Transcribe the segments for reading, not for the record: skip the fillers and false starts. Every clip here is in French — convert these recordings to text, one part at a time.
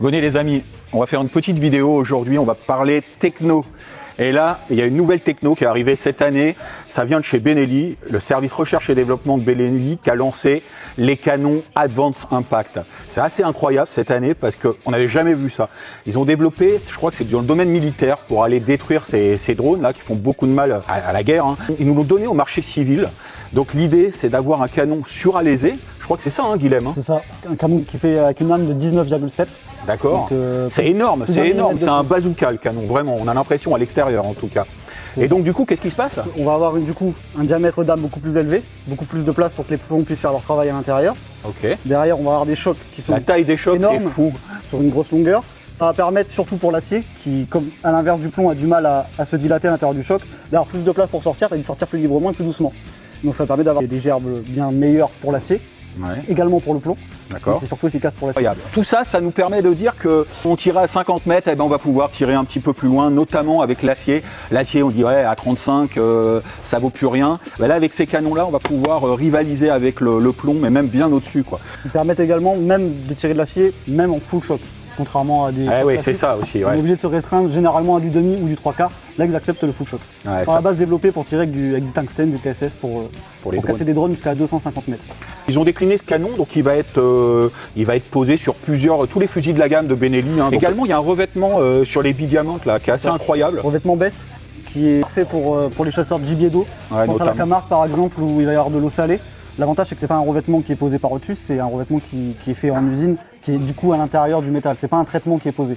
Venez les amis, on va faire une petite vidéo aujourd'hui, on va parler techno. Et là, il y a une nouvelle techno qui est arrivée cette année, ça vient de chez Benelli, le service recherche et développement de Benelli qui a lancé les canons Advanced Impact. C'est assez incroyable cette année parce qu'on n'avait jamais vu ça. Ils ont développé, je crois que c'est dans le domaine militaire, pour aller détruire ces drones là qui font beaucoup de mal à la guerre. Ils nous l'ont donné au marché civil. Donc l'idée, c'est d'avoir un canon suralésé. Je crois que c'est ça, hein, Guilhem. C'est ça, un canon qui fait avec une arme de 19,7. D'accord. C'est énorme, c'est énorme. C'est un bazooka le canon, vraiment. On a l'impression à l'extérieur en tout cas. Et donc du coup, qu'est-ce qui se passe? On va avoir du coup un diamètre d'arme beaucoup plus élevé, beaucoup plus de place pour que les plombs puissent faire leur travail à l'intérieur. Ok. Derrière, on va avoir des chocs qui sont la taille des chocs, c'est énormes, fou. sur une grosse longueur. Ça va permettre, surtout pour l'acier, qui, comme à l'inverse du plomb, a du mal à se dilater à l'intérieur du choc, d'avoir plus de place pour sortir et de sortir plus librement et plus doucement. Donc ça permet d'avoir des gerbes bien meilleures pour l'acier, également pour le plomb. D'accord. C'est surtout efficace pour l'acier. Tout ça, ça nous permet de dire que on tire à 50 mètres, et ben on va pouvoir tirer un petit peu plus loin, notamment avec l'acier. L'acier, on dirait à 35, ça vaut plus rien. Ben là, avec ces canons-là, on va pouvoir rivaliser avec le plomb, mais même bien au-dessus, quoi. Ils permettent également même de tirer de l'acier, même en full choc. Contrairement à des. Oui, c'est ça aussi. On est obligé de se restreindre généralement à du demi ou du 3/4. Là, ils acceptent le full choc. C'est à la base développé pour tirer avec du tungstène, du TSS pour casser des drones jusqu'à 250 mètres. Ils ont décliné ce canon, donc il va être posé sur tous les fusils de la gamme de Benelli. Hein. Également, il y a un revêtement sur les bidiamantes là, qui est assez incroyable. Revêtement best, qui est parfait pour les chasseurs de gibier d'eau. Je pense à la Camargue par exemple, où il va y avoir de l'eau salée. L'avantage, c'est que c'est pas un revêtement qui est posé par au-dessus, c'est un revêtement qui est fait en usine, qui est du coup à l'intérieur du métal. C'est pas un traitement qui est posé.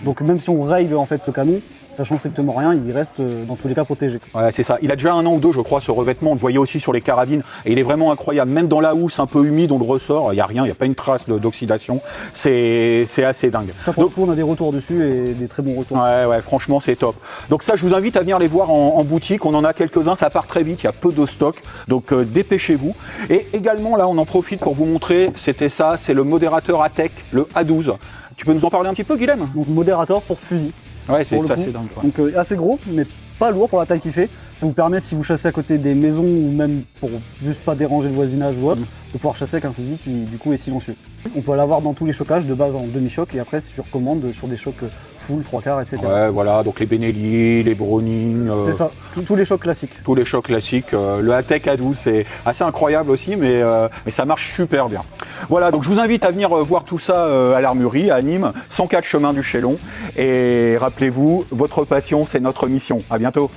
Donc même si on raye en fait ce canon, ça change strictement rien, il reste dans tous les cas protégé. Ouais, c'est ça. Il a déjà 1 an ou 2, je crois, ce revêtement. On le voyait aussi sur les carabines. Et il est vraiment incroyable. Même dans la housse un peu humide, on le ressort. Il n'y a rien, il n'y a pas une trace d'oxydation. C'est assez dingue. Ça, pour le coup, on a des retours dessus et des très bons retours. Ouais, franchement, c'est top. Donc ça, je vous invite à venir les voir en boutique. On en a quelques-uns. Ça part très vite. Il y a peu de stock. Donc dépêchez-vous. Et également, là, on en profite pour vous montrer. C'était ça. C'est le modérateur ATEC, le A12. Tu peux nous en parler un petit peu, Guilhem? Donc modérateur pour fusil. Ouais, c'est ça, c'est dingue. Donc assez gros, mais pas lourd pour la taille qu'il fait. Ça vous permet, si vous chassez à côté des maisons ou même pour juste pas déranger le voisinage ou autre, de pouvoir chasser avec un fusil qui du coup est silencieux. On peut l'avoir dans tous les chocages, de base en demi-choc et après sur commande sur des chocs full, 3/4, etc. Ouais, voilà, donc les Benelli, les Browning. C'est ça, tous les chocs classiques. Tous les chocs classiques. Le ATEC A12, c'est assez incroyable aussi, mais ça marche super bien. Voilà, donc je vous invite à venir voir tout ça à l'Armurerie, à Nîmes, 104 chemin du Chélon. Et rappelez-vous, votre passion, c'est notre mission. À bientôt.